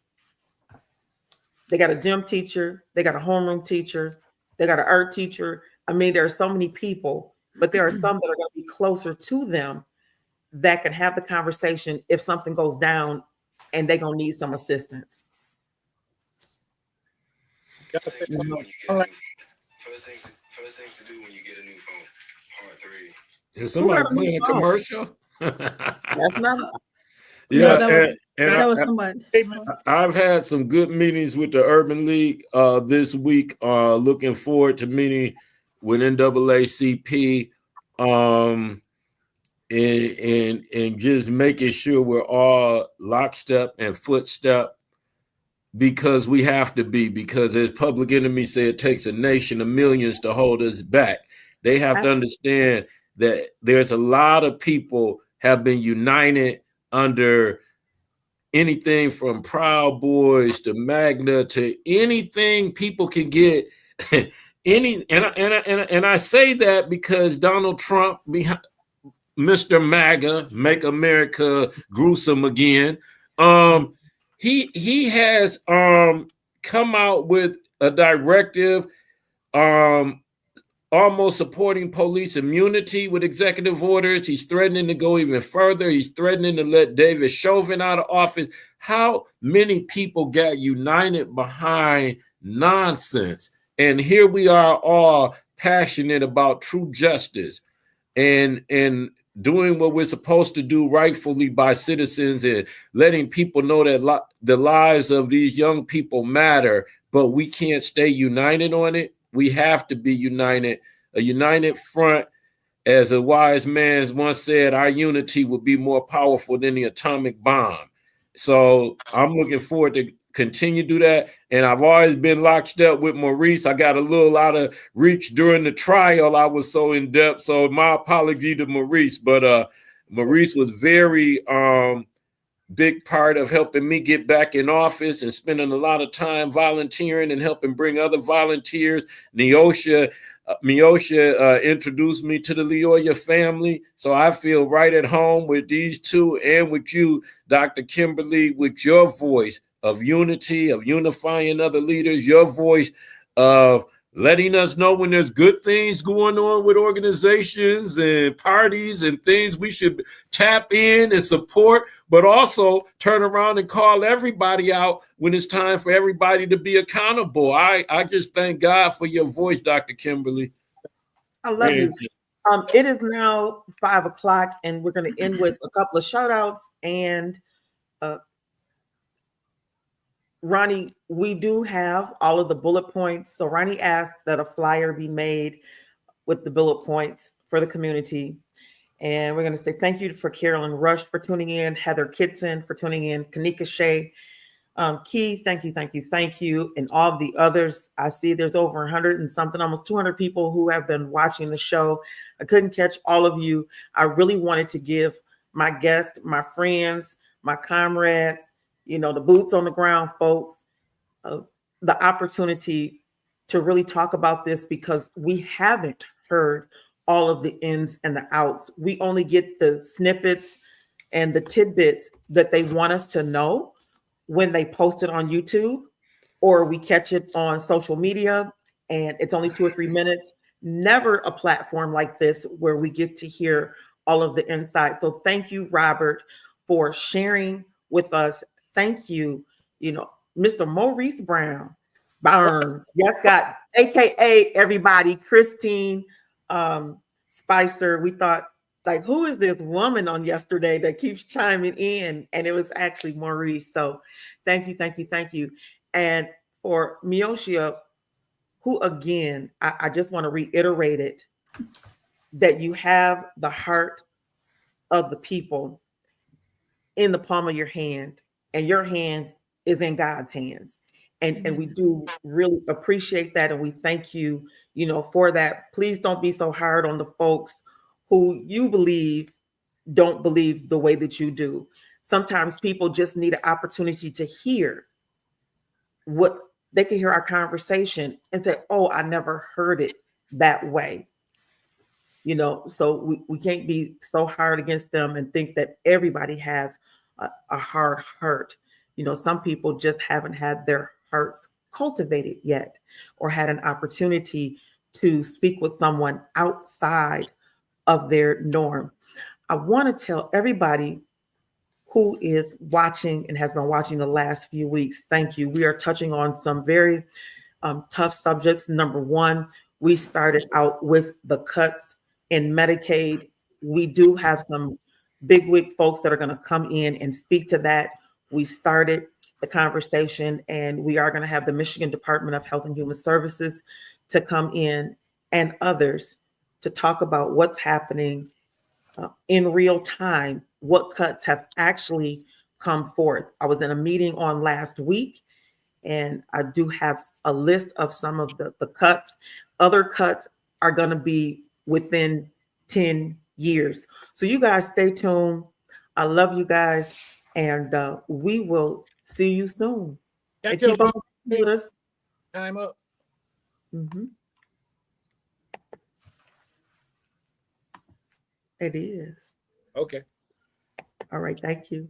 they got a gym teacher, they got a homeroom teacher, they got an art teacher. I mean, there are so many people, but there are some that are going to be closer to them that can have the conversation if something goes down and they're going to need some assistance. Gotta say something. First things to do when you get a new phone. Part 3. Is somebody playing a commercial? That's not. Yeah, that was someone. I've had some good meetings with the Urban League this week. Looking forward to meeting with NAACP, and just making sure we're all lockstep and footstep, because we have to be. Because as Public Enemy said, it takes a nation of millions to hold us back. They have to understand that there's a lot of people have been united under anything from Proud Boys to Magna to anything people can get. And I say that because Donald Trump, Mr. MAGA, Make America Gruesome Again, he has come out with a directive almost supporting police immunity with executive orders. He's threatening to go even further. He's threatening to let David Chauvin out of office. How many people got united behind nonsense? And here we are, all passionate about true justice and doing what we're supposed to do rightfully by citizens, and letting people know that the lives of these young people matter, but we can't stay united on it. We have to be united, a united front. As a wise man once said, our unity will be more powerful than the atomic bomb. So I'm looking forward to continue to do that. And I've always been lockstep with Maurice. I got a little out of reach during the trial. I was so in depth. So my apology to Maurice, but Maurice was very big part of helping me get back in office and spending a lot of time volunteering and helping bring other volunteers. Miosha introduced me to the LYOYA family. So I feel right at home with these two, and with you, Dr. Kimberly, with your voice of unity, of unifying other leaders, your voice of letting us know when there's good things going on with organizations and parties and things we should tap in and support, but also turn around and call everybody out when it's time for everybody to be accountable. I just thank God for your voice, Dr. Kimberly. I love you. It is now 5 o'clock, and we're going to end with a couple of shout outs. And Ronnie, we do have all of the bullet points. So Ronnie asked that a flyer be made with the bullet points for the community. And we're going to say thank you for Carolyn Rush for tuning in, Heather Kitson for tuning in, Kanika Shea, Key, thank you, and all the others. I see there's over 100 and something, almost 200 people who have been watching the show. I couldn't catch all of you. I really wanted to give my guests, my friends, my comrades, the boots on the ground folks, the opportunity to really talk about this, because we haven't heard all of the ins and the outs. We only get the snippets and the tidbits that they want us to know when they post it on YouTube, or we catch it on social media and it's only 2 or 3 minutes. Never a platform like this where we get to hear all of the insight. So thank you, Robert, for sharing with us. Thank you, Mr. Maurice Barnes. Yes, God, AKA everybody, Christine Spicer. We thought, like, who is this woman on yesterday that keeps chiming in? And it was actually Maurice. So thank you, thank you, thank you. And for Miyoshia, who again, I just want to reiterate it, that you have the heart of the people in the palm of your hand, and your hand is in God's hands. And we do really appreciate that. And we thank you, for that. Please don't be so hard on the folks who you believe don't believe the way that you do. Sometimes people just need an opportunity to hear what they can hear our conversation and say, oh, I never heard it that way. So we can't be so hard against them and think that everybody has a hard heart. Some people just haven't had their hearts cultivated yet, or had an opportunity to speak with someone outside of their norm. I want to tell everybody who is watching and has been watching the last few weeks, thank you. We are touching on some very tough subjects. Number one, we started out with the cuts in Medicaid. We do have some bigwig folks that are going to come in and speak to that. We started the conversation, and we are going to have the Michigan Department of Health and Human Services to come in, and others, to talk about what's happening in real time, what cuts have actually come forth. I was in a meeting on last week, and I do have a list of some of the cuts. Other cuts are going to be within 10 years. So you guys stay tuned. I love you guys, and we will see you soon. Can I And tell keep up Bob, with us. time up? It is. Okay. All right. Thank you.